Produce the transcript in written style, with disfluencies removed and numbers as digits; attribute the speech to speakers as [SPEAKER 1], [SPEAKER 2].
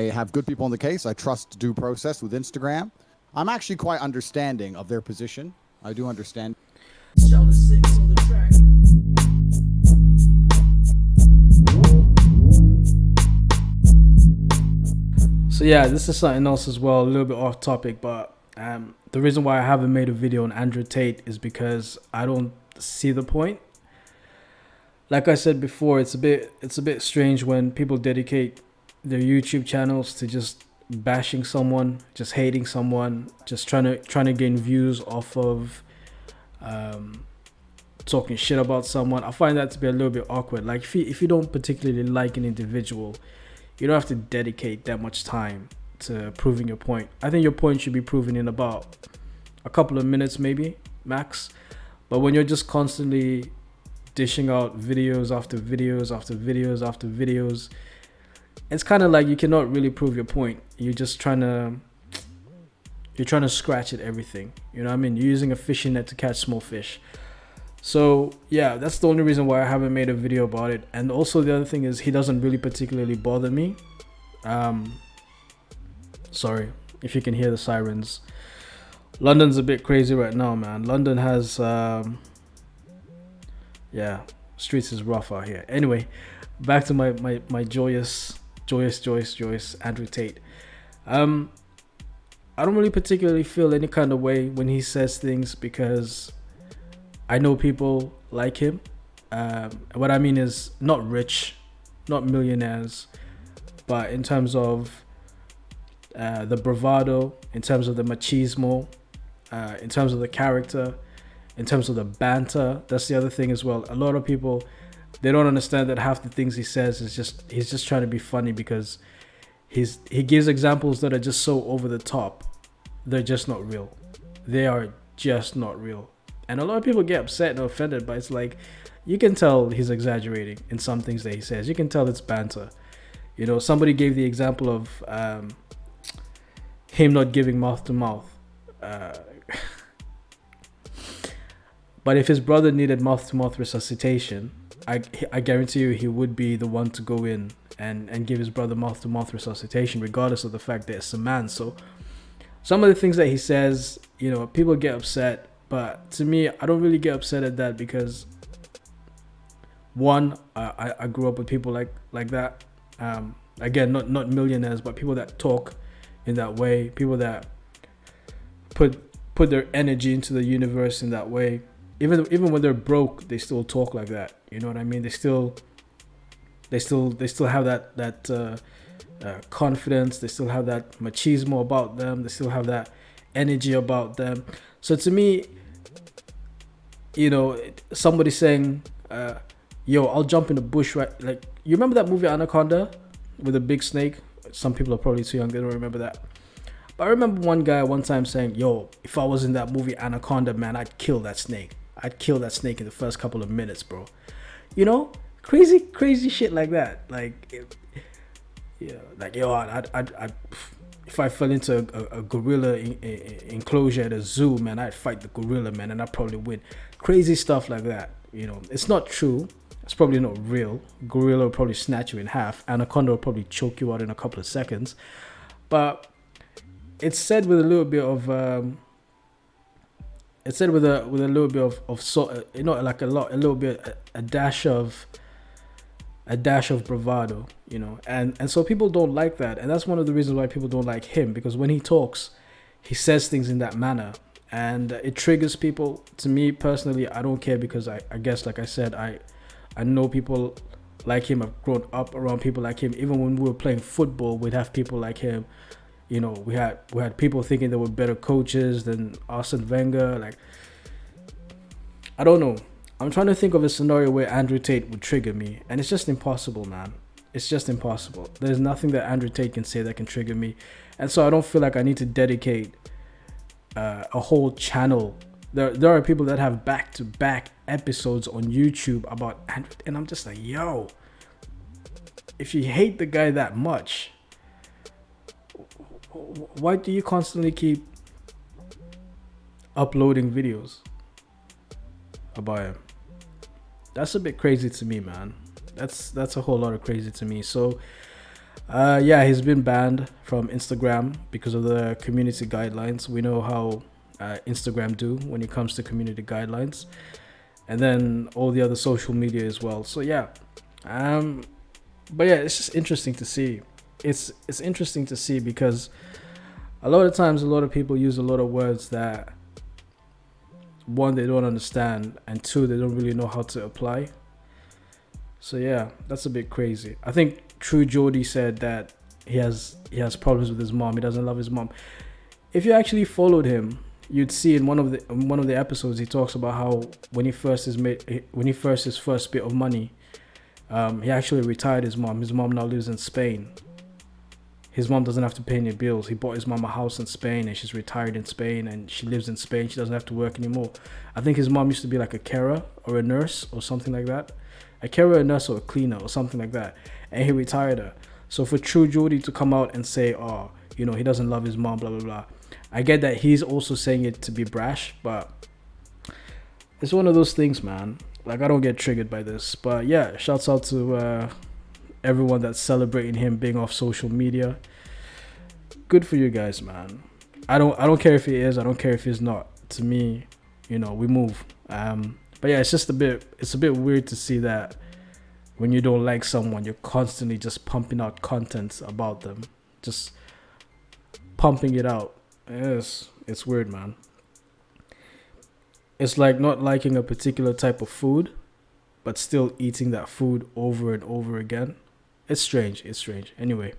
[SPEAKER 1] have good people on the case. I trust due process with Instagram. I'm actually quite understanding of their position. I do understand.
[SPEAKER 2] So yeah, this is something else as well, a little bit off topic, but the reason why I haven't made a video on Andrew Tate is because I don't see the point. Like I said before, it's a bit strange when people dedicate their YouTube channels to just bashing someone, just hating someone, just trying to gain views off of talking shit about someone. I find that to be a little bit awkward. Like if you don't particularly like an individual, you don't have to dedicate that much time to proving your point. I think your point should be proven in about a couple of minutes, maybe max. But when you're just constantly dishing out videos after videos after videos after videos, it's kind of like you cannot really prove your point. You're trying to scratch at everything. You know what I mean? You're using a fishing net to catch small fish. So yeah, that's the only reason why I haven't made a video about it. And also the other thing is he doesn't really particularly bother me. Sorry if you can hear the sirens. London's a bit crazy right now, man. London has streets is rough out here. Anyway, back to my joyous Andrew Tate. I don't really particularly feel any kind of way when he says things because I know people like him. What I mean is not rich, not millionaires, but in terms of the bravado, in terms of the machismo, in terms of the character, in terms of the banter. That's the other thing as well. A lot of people, they don't understand that half the things he says is he's just trying to be funny because he gives examples that are just so over the top. They're just not real. They are just not real. And a lot of people get upset and offended, but it's like you can tell he's exaggerating in some things that he says. You can tell it's banter. You know, somebody gave the example of him not giving mouth to mouth. But if his brother needed mouth to mouth resuscitation, I guarantee you he would be the one to go in and give his brother mouth to mouth resuscitation, regardless of the fact that it's a man. So some of the things that he says, you know, people get upset. But to me, I don't really get upset at that because one, I grew up with people like that. Again, not millionaires, but people that talk in that way, people that put their energy into the universe in that way. Even when they're broke, they still talk like that. You know what I mean? They still have that confidence. They still have that machismo about them. They still have that energy about them. So to me, you know, somebody saying, yo, I'll jump in the bush, right? Like, you remember that movie Anaconda with a big snake? Some people are probably too young, they don't remember that. But I remember one guy one time saying, yo, if I was in that movie Anaconda, man, I'd kill that snake. I'd kill that snake in the first couple of minutes, bro. You know, crazy shit like that. Like, I'd if I fell into a gorilla enclosure at a zoo, man, I'd fight the gorilla, man, and I'd probably win. Crazy stuff like that. You know, it's not true. It's probably not real. Gorilla will probably snatch you in half. Anaconda will probably choke you out in a couple of seconds. But it's said with a little bit of sort, you know, like a dash of bravado, you know, and so people don't like that, and that's one of the reasons why people don't like him, because when he talks, he says things in that manner, and it triggers people. To me personally, I don't care, because I guess, like I said, I know people like him. I've grown up around people like him. Even when we were playing football, we'd have people like him. You know, we had people thinking they were better coaches than Arsene Wenger. Like, I don't know. I'm trying to think of a scenario where Andrew Tate would trigger me, and it's just impossible, man. It's just impossible. There's nothing that Andrew Tate can say that can trigger me, and so I don't feel like I need to dedicate a whole channel. There are people that have back-to-back episodes on YouTube about Andrew, and I'm just like, yo, if you hate the guy that much, why do you constantly keep uploading videos about him? That's a bit crazy to me, man. That's a whole lot of crazy to me. So Yeah, he's been banned from Instagram because of the community guidelines. We know how Instagram do when it comes to community guidelines, and then all the other social media as well. So yeah, um, but yeah, it's just interesting to see. It's interesting to see because a lot of times a lot of people use a lot of words that one they don't understand and two they don't really know how to apply. So yeah, that's a bit crazy. I think True Geordie said that he has problems with his mom. He doesn't love his mom. If you actually followed him, you'd see in one of the episodes he talks about how when he first his first bit of money, he actually retired his mom. His mom now lives in Spain. His mom doesn't have to pay any bills. He bought his mom a house in Spain and she's retired in Spain and she lives in Spain. She doesn't have to work anymore. I think his mom used to be like a carer or a nurse or something like that. A carer, a nurse, or a cleaner or something like that. And he retired her. So for True Geordie to come out and say, oh, he doesn't love his mom, blah, blah, blah. I get that he's also saying it to be brash, but it's one of those things, man. Like, I don't get triggered by this. But yeah, shouts out to everyone that's celebrating him being off social media. Good for you guys, man. I don't care if he is. I don't care if he's not. To me, we move. But yeah, it's a bit weird to see that when you don't like someone, you're constantly just pumping out content about them, just pumping it out. It's weird, man. It's like not liking a particular type of food, but still eating that food over and over again. It's strange. Anyway.